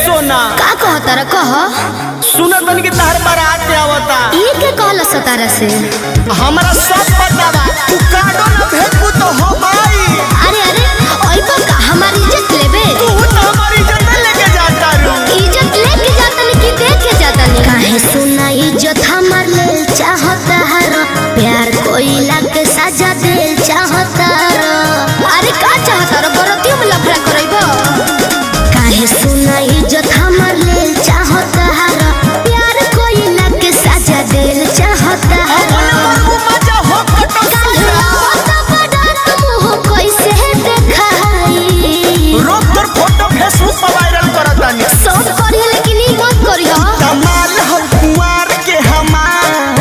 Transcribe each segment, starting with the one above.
सोना का कहता रे कह सुनत बन के तहर बारात आवता ई के कहल सतारा से हमरा सब पता बा तू काडो न भेजबू तो हम आई। अरे अरे ओइबा का हमारी इज्जत लेबे तू तो हमारी इज्जत लेके जाता रू इज्जत लेके जाता नहीं कि देके जाता नहीं काहे सुना इज्जत हमार ले चाहता हर प्यार कोइला के सजा दे चाहता अरे का चाहता रे बरतियों में लफड़ा करइबो काहे सुना इज्जत हमार ले चाहता हर प्यार कोइला के सजा दे चाहता अपन मरबू मजा हो फटो रोक तोर फोटो फेसबुक पर वायरल करतानी सब करिए लेकिन ई मत करियो कमाल हो कुंवार के हमार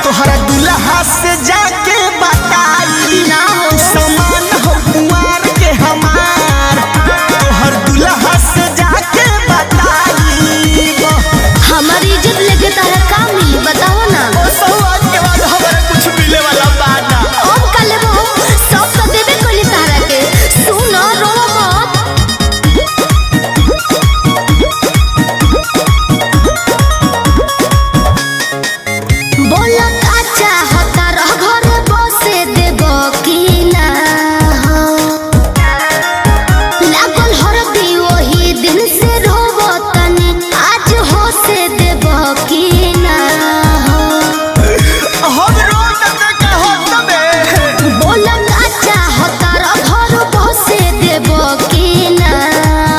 तोहरा दुल्हा से जाके बताई ना हो समान हो कुंवार के हमार तोहर दुल्हा से जाके बताई हमारी इज्जत लेके तारा का मिली बताओ ना ओ आज के बाद हमारे कुछ मिले वाला बात ना अब का लेबो सब तो देबे कोली तारा के सुनो रो मत बोला का चाहता रह घर बसे देबो की ना हो लागल हरदी वही दिन से रोबो तनी आज हो से देबो की ना हो हम रोड पे के हो तबे बोला का चाहता रह घर बसे देबो की ना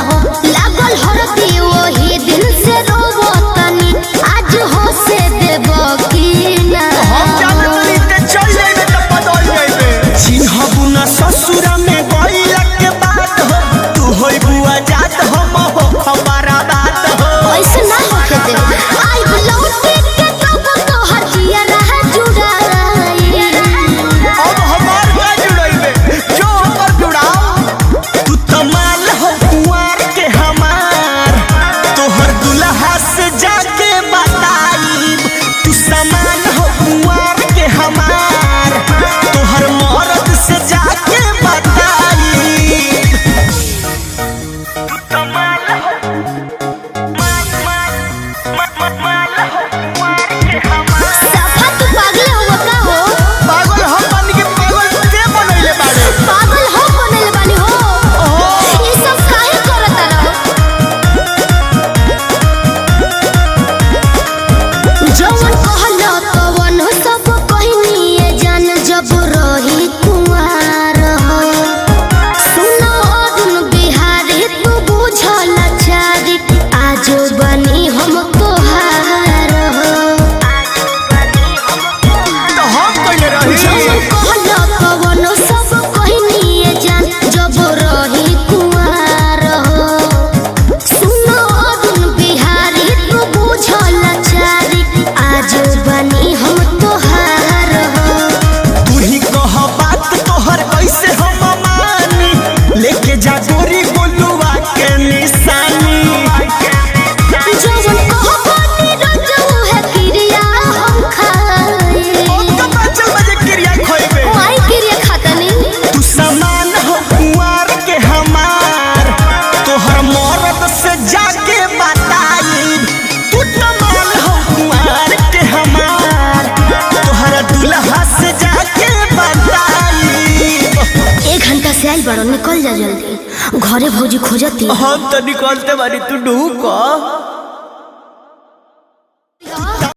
हो लागल हरदी वही दिन से रोबो तनी आज हो से देबो की ना हम जाने तरी ते चल जाइबे त बदल जाइबे चिन्हबू ना ससुरा में गइला के बात हो तू होई बुआ जात हम हो हमारा बात हो ऐसे ना होके दे आई लौट के तब तो हर जिया रहा जुड़ाई अब हमार का जुड़ाइबे जो हमर जुड़ाओ तू तमाल हो कुंवार के हमार तोहर दुल्हा से जाके बताई तू समान हो कुंवार के हमार तोहर मर्द से जाके बताई तू तमाल हो माल हो कुंवार के हमार सफा तू पागल हो का हो पागल हम बन के पागल के बनैले बाड़े पागल हो बनल बानी हो ई सब काहे करत रहो जवन कहलो तवन सब कहनी जान जब रही कुंवार हो सुनो अरुण बिहारी तू बुझल चारी आज बनी हम तोहार हो तो हम कइले रही जवन कहलो तवन सब कहनी जान जब रही कुंवार हो सुनो अरुण बिहारी तू बुझल चारी आज बनी हम तोहार हो तू ही कह बात तोहर कैसे हम मानी लेके जा गोरी गोलुआ के निशानी जवन कहबनी रजऊ है क्रिया हम खाए तो बचल बजे क्रिया खोइबे माई क्रिया खातनी तू समान हो कुंवार के हमार तोहर मर्द से जाके बताई तू तमाल हो कुंवार के हमार तोहर दुल्हा से जाके बताई 1 घंटा से आइल बड़ो निकल जा जल्दी घरे भौजी खोजती हम तो निकलते बारी तू ढूक